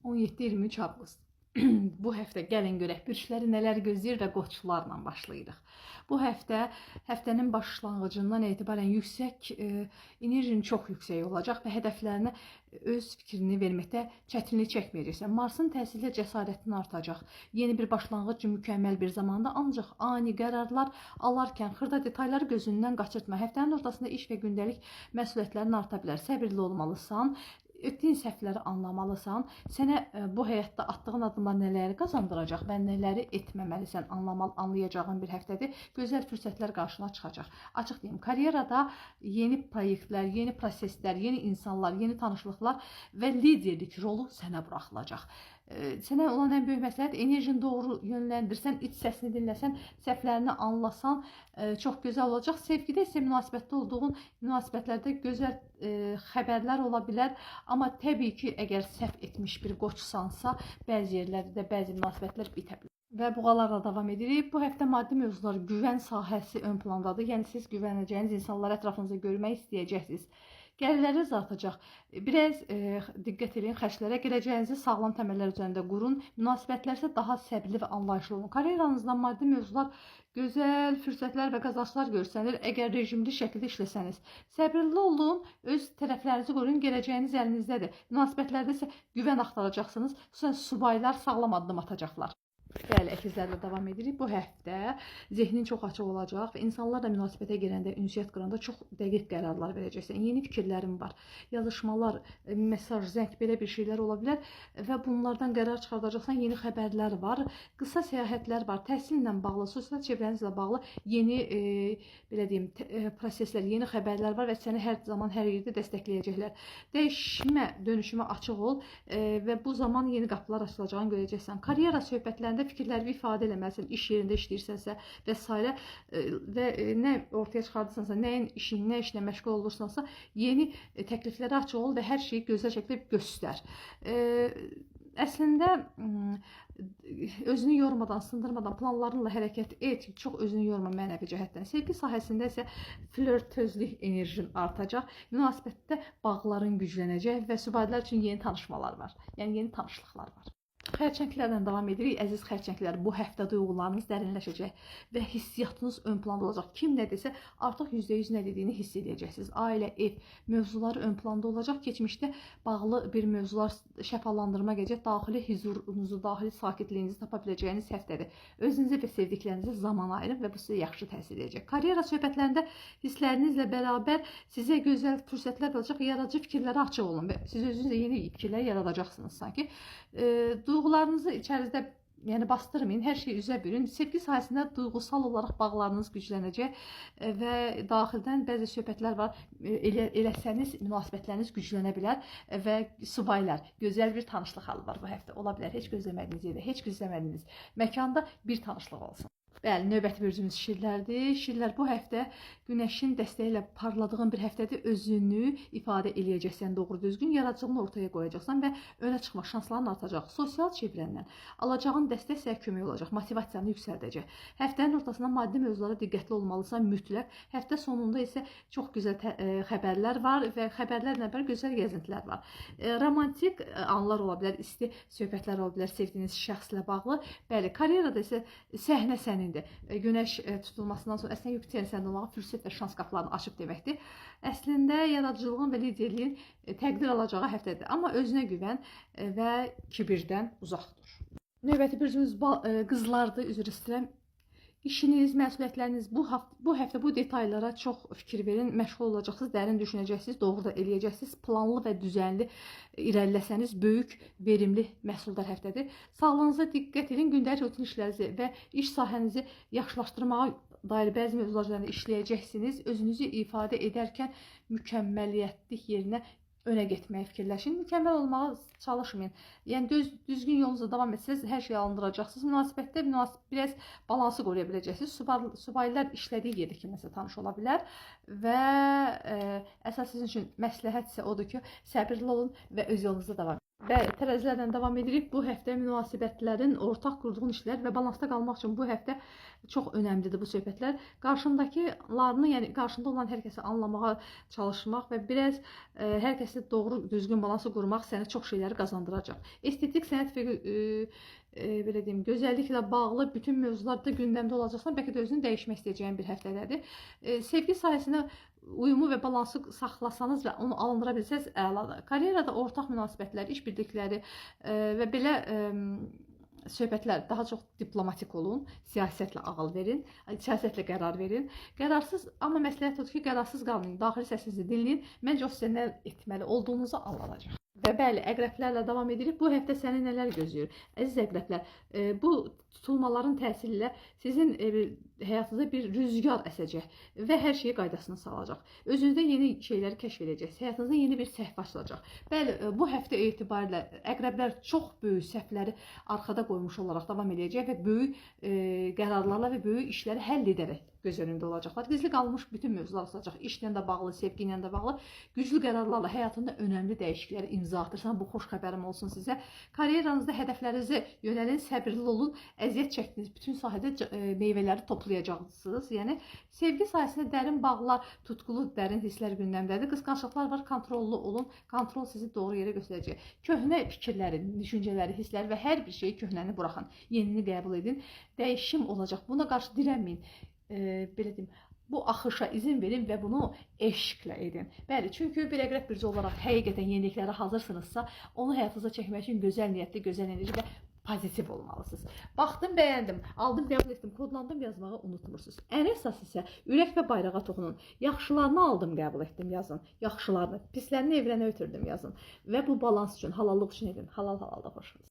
17-23 avqust. Bu həftə gəlin görək bürcləri nələr gözləyir və qoçlarla başlayırıq. Bu həftənin başlanğıcından etibarən yüksək enerjin çox yüksək olacaq və hədəflərinə öz fikrini verməkdə çətinlik çəkməyəcəksən. Marsın təsirlə cəsarətin artacaq. Yeni bir başlanğıc üçün mükəmməl bir zamanda, ancaq ani qərarlar alarkən xırda detalları gözündən qaçırtma. Həftənin ortasında iş və gündəlik məsuliyyətlərin arta bilər. Səbirli olmalısan. Etdiyin səhvləri anlamalısan. Sənə bu həyatda attığın addımlar nələri qazandıracaq və nələri etməməlisən anlayacağın bir həftədir. Gözəl fürsətlər qarşına çıxacaq. Açıq deyim, karyerada yeni proyektlər, yeni proseslər, yeni insanlar, yeni tanışlıqlar və liderlik rolu sənə buraxılacaq. Sənə olan ən böyük məsləhət enerjini doğru yönləndirsən, iç səsini dinləsən, səhvlərini anlasan çox gözəl olacaq. Sevgidə isə münasibətdə olduğun münasibətlərdə gözəl xəbərlər ola bilər. Amma təbii ki, əgər səhv etmiş bir qoçsansa, bəzi yerlərdə bəzi münasibətlər bitə bilər. Və buğalarla davam edirik. Bu həftə maddi mövzular, güvən sahəsi ön plandadır. Yəni siz güvənəcəyiniz insanları ətrafınızda görmək istəyəcəksiniz. Gəlirləriniz artacaq. Biraz diqqət edin xərclərə, gələcəyinizi sağlam təməllər üzərində qurun. Münasibətlər isə daha səbirli və anlayışlı olun. Karyeranızda maddi mövzular, gözəl fürsətlər və qazanclar görsənir əgər rejimli şəkildə işləsəniz. Səbirli olun, öz tərəflərinizi qoruyun, gələcəyiniz əlinizdədir. Münasibətlərdə isə güvən axtaracaqsınız. Xüsusən subaylar sağlam addım atacaqlar. Bəli, əkizlərlə davam edirik. Bu həftə zehnin çox açıq olacaq və insanlarla münasibətə girəndə, ünsiyyət quranda çox dəqiq qərarlar verəcəksən. Yeni fikirlərim var, yazışmalar, mesaj, zəng, belə bir şeylər ola bilər və bunlardan qərar çıxardacaqsan. Yeni xəbərlər var, qısa səyahətlər var, təhsillə bağlı, sosial çevrənizlə bağlı yeni belə deyim, proseslər, yeni xəbərlər var və səni hər zaman, hər yerdə dəstəkləyəcəklər. Dəyişmə, dönüşümə açıq ol və bu zaman yeni qapılar açılacağını görəcəksən. Karyera söhbətlərində fikirləri ifadə eləməlisən, iş yerində işləyirsənsə və s. və nə ortaya çıxardırsansa, nəyin işin, nə işlə məşğul olursansa, yeni təkliflərə açıq ol və hər şeyi gözəl şəkildə göstər. Əslində özünü yormadan, sındırmadan planlarınla hərəkət et, çox özünü yorma mənəvi cəhətdən. Sevgi sahəsində isə flörtözlük enerjin artacaq, münasibətdə bağların güclənəcək və subaylar üçün yeni tanışmalar var, yəni yeni tanışlıqlar var. Xərçənglərlə davam edirik. Əziz xərçənglər, bu həftə duyğularınız dərinləşəcək və hissiyatınız ön planda olacaq. Kim nə desə, artıq %100 nə dediyini hiss edəcəksiniz. Ailə, ev mövzuları ön planda olacaq. Keçmişdə bağlı bir mövzular şəfalandırma gələcək. Daxili huzurunuzu, daxili sakitliyinizi tapa biləcəyiniz həftədir. Özünüzə və sevdiklərinizə zaman ayırın və bu sizə yaxşı təsir edəcək. Karyera söhbətlərində hisslərinizlə bərabər sizə gözəl fürsətlər olacaq. Yaradıcı fikirlərə açıq olun və siz özünüzə yeni fikirlər yaradacaqsınız sanki. Duyğularınızı içərizdə bastırmayın, hər şeyi üzə bürün. Sevgi sahəsində duyğusal olaraq bağlarınız güclənəcək və daxildən bəzi söhbətlər var. Eləsəniz, münasibətləriniz güclənə bilər və subaylar, gözəl bir tanışlıq halı var bu həftə. Ola bilər, heç gözləmədiyiniz yerdə, heç gözləmədiyiniz məkanda bir tanışlıq olsun. Bəli, növbəti bürcümüz şirlərdir. Şirlər bu həftə günəşin dəstəyi ilə parladığın bir həftədir. Özünü ifadə eləyəcəksən, doğru düzgün yaradıcılığını ortaya qoyacaqsan və önə çıxma şansların artacaq. Sosial çevrəndən alacağın dəstək sənə kömək olacaq, motivasiyanı yüksəldəcək. Həftənin ortasında maddi mövzulara diqqətli olmalısan mütləq. Həftə sonunda isə çox gözəl xəbərlər var və xəbərlərlə bərabər gözəl gəzintilər var. Romantik anlar ola bilər, isti söhbətlər ola bilər sevdiyiniz şəxslə bağlı. Bəli, karyerada isə səhnə sənindir. Günəş tutulmasından sonra əslində Yupiterin səndə olmağı fürsət və şans qapılarını açıb deməkdir. Əslində yaradıcılığın və liderliyin təqdir alacağı həftədir. Amma özünə güvən və kibirdən uzaq dur. Növbəti bürcümüz qızlardır, üzr istəyirəm. İşiniz, məsuliyyətləriniz bu həftə bu detallara çox fikir verin, məşğul olacaqsınız, dərin düşünəcəksiniz, doğru da eləyəcəksiniz. Planlı və düzənli irəliləsəniz böyük, verimli məhsuldar həftədir. Sağlığınıza diqqət edin, gündəlik rutin işlərinizi və iş sahənizi yaxşılaşdırmağa dair bəzi mövzular üzərində işləyəcəksiniz. Özünüzü ifadə edərkən mükəmməliyyətlik yerinə önə getməyə fikirləşin. Mükəmməl olmağa çalışmayın. Yəni düzgün yolunuzda davam etsəniz, hər şeyi alındıracaqsınız. Münasibətdə biraz balansı qoruya biləcəksiniz. Subaylar işlədiyi yerdə kiməsə tanış ola bilər və əsas sizin üçün məsləhət isə odur ki, səbirli olun və öz yolunuzda davam edin. Bəli, tərəzilərlə davam edirik. Bu həftə münasibətlərin, ortaq qurduğun işlər və balansda qalmaq üçün bu həftə çox önəmlidir bu söhbətlər. Qarşındakılarını, yəni qarşında olan hər kəsi anlamağa çalışmaq və biraz hər kəslə doğru, düzgün balansı qurmaq sənə çox şeyləri qazandıracaq. Estetik, sənət və belə deyim, gözəlliklə bağlı bütün mövzularda gündəmdə olacaqsan, bəlkə də özünü dəyişmək istəyəcəyin bir həftədədir. Sevgi sahəsinə uyumu və balansı saxlasanız və onu alındıra bilsəz əladır. Karyerada ortaq münasibətlər, iş birlikləri və belə söhbətlər daha çox diplomatik olun, siyasətlə ağıl verin, siyasətlə qərar verin. Qərarsız, amma məsləhət odur ki, qərarsız qalmayın, daxili səsinizi dinləyin. Məncə o sizə nə etməli olduğunuzu anladacaq. Və bəli, əqrəblərlə davam edirik. Bu həftə səni nələr gözləyir? Əziz əqrəblər, bu tutulmaların təsiri ilə sizin həyatınıza bir rüzgar əsəcək və hər şeyi qaydasına salacaq. Özünüzdə yeni şeyləri kəşf edəcəksiniz. Həyatınızda yeni bir səhv açılacaq. Bəli, bu həftə etibarilə əqrəblər çox böyük səhvləri arxada qoymuş olaraq davam edəcək və böyük qərarlarla və böyük işləri həll edərək göz önündə olacaqlar. Gizli qalmış bütün mövzular olacaq. İşlə də bağlı, sevgi ilə də bağlı güclü qərarlarla həyatında önəmli dəyişiklikləri imza atırsan. Bu xoş xəbərim olsun sizə. Karyeranızda hədəflərinizə yönəlin, səbirli olun. Əziyyət çəkdiniz, bütün sahədə meyvələri toplayacaqsınız. Yəni sevgi sahəsində dərin bağlar, tutqulu, dərin hisslər gündəmdədir. Qısqanclıqlar var, kontrollu olun. Kontrol sizi doğru yerə göstərəcək. Köhnə fikirləri, düşüncələri, hissləri və hər bir şeyi köhnəni buraxın. Yenini qəbul edin. Dəyişim olacaq. Buna qarşı dirənməyin. Belə deyim, bu axışa izin verin və bunu eşqlə edin. Bəli, çünki bir əqrəb bürcü olaraq həqiqətən yeniliklərə hazırsınızsa, onu həyatınıza çəkmək üçün gözəl niyyətli, gözəl enerji və pozitiv olmalısınız. Baxdım, bəyəndim, aldım, qəbul etdim, kodlandım yazmağı unutmursunuz. Ən əsas isə ürək və bayrağa toxunun. Yaxşılarını aldım, qəbul etdim yazın. Yaxşılarını, pislərini evrənə ötürdüm yazın. Və bu balans üçün, halallıq üçün edin. Halal da xoşunuz.